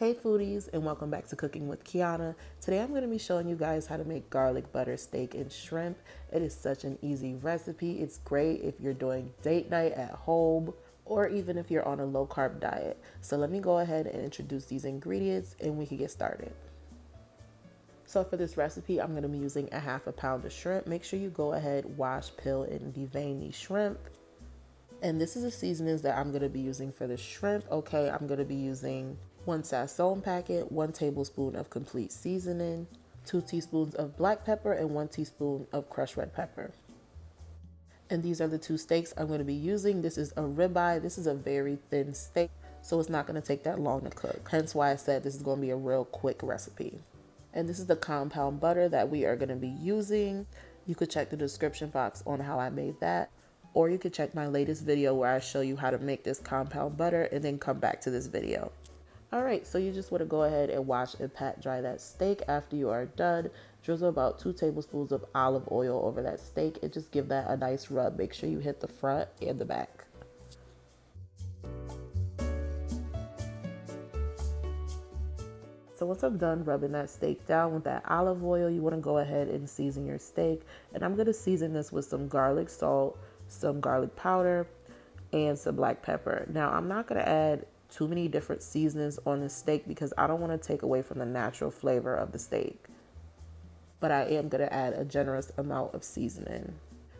Hey foodies, and welcome back to Cooking with Kiana. Today I'm going to be showing you guys how to make garlic butter steak and shrimp. It is such an easy recipe. It's great if you're doing date night at home or even if you're on a low carb diet. So let me go ahead and introduce these ingredients and we can get started. So for this recipe, I'm going to be using a half a pound of shrimp. Make sure you go ahead, wash, peel, and devein these shrimp. And this is the seasonings that I'm going to be using for the shrimp. Okay, I'm going to be using 1 sazon packet, 1 tablespoon of complete seasoning, 2 teaspoons of black pepper, and 1 teaspoon of crushed red pepper. And these are the 2 steaks I'm going to be using. This is a ribeye. This is a very thin steak, so it's not going to take that long to cook. Hence why I said this is going to be a real quick recipe. And this is the compound butter that we are going to be using. You could check the description box on how I made that. Or you could check my latest video where I show you how to make this compound butter and then come back to this video. Alright, so you just want to go ahead and wash and pat dry that steak. After you are done, drizzle about 2 tablespoons of olive oil over that steak and just give that a nice rub. Make sure you hit the front and the back. So once I'm done rubbing that steak down with that olive oil, you want to go ahead and season your steak. And I'm going to season this with some garlic salt, some garlic powder, and some black pepper. Now, I'm not going to add too many different seasonings on the steak because I don't want to take away from the natural flavor of the steak. But I am going to add a generous amount of seasoning.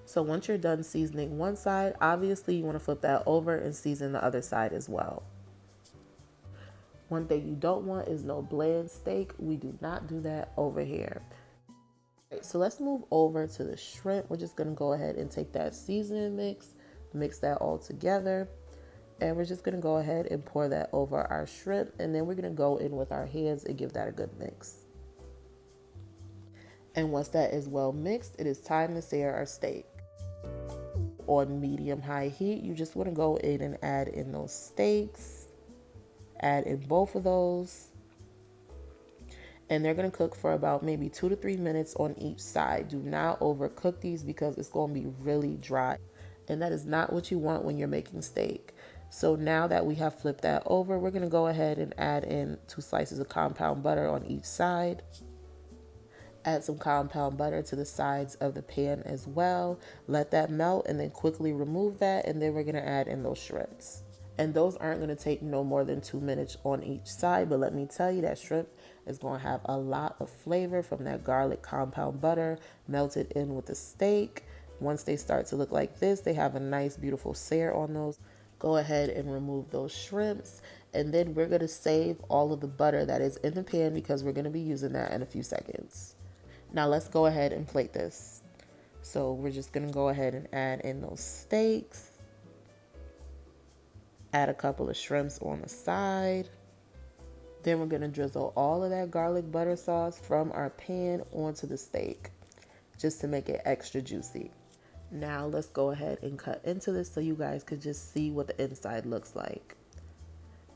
So once you're done seasoning one side, obviously you want to flip that over and season the other side as well. One thing you don't want is no bland steak. We do not do that over here. Right, so let's move over to the shrimp. We're just going to go ahead and take that seasoning mix that all together. And we're just going to go ahead and pour that over our shrimp. And then we're going to go in with our hands and give that a good mix. And once that is well mixed, it is time to sear our steak. On medium-high heat, you just want to go in and add in those steaks. Add in both of those. And they're going to cook for about maybe 2 to 3 minutes on each side. Do not overcook these because it's going to be really dry. And that is not what you want when you're making steak. So now that we have flipped that over, we're going to go ahead and add in 2 slices of compound butter on each side. Add some compound butter to the sides of the pan as well. Let that melt and then quickly remove that. And then we're going to add in those shrimps. And those aren't going to take no more than 2 minutes on each side. But let me tell you, that shrimp is going to have a lot of flavor from that garlic compound butter melted in with the steak. Once they start to look like this, they have a nice, beautiful sear on those. Go ahead and remove those shrimps. And then we're going to save all of the butter that is in the pan because we're going to be using that in a few seconds. Now let's go ahead and plate this. So we're just going to go ahead and add in those steaks. Add a couple of shrimps on the side. Then we're going to drizzle all of that garlic butter sauce from our pan onto the steak just to make it extra juicy. Now let's go ahead and cut into this so you guys could just see what the inside looks like.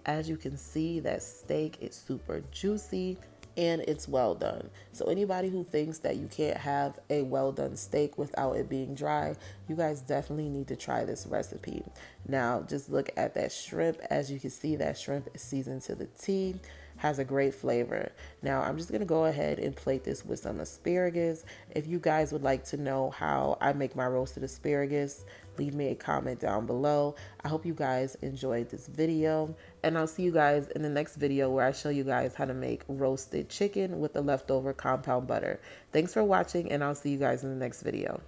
As you can see, that steak is super juicy and it's well done. So anybody who thinks that you can't have a well done steak without it being dry, you guys definitely need to try this recipe. Now just look at that shrimp. As you can see, that shrimp is seasoned to the T, has a great flavor. Now I'm just gonna go ahead and plate this with some asparagus. If you guys would like to know how I make my roasted asparagus, leave me a comment down below. I hope you guys enjoyed this video, and I'll see you guys in the next video where I show you guys how to make roasted chicken with the leftover compound butter. Thanks for watching, and I'll see you guys in the next video.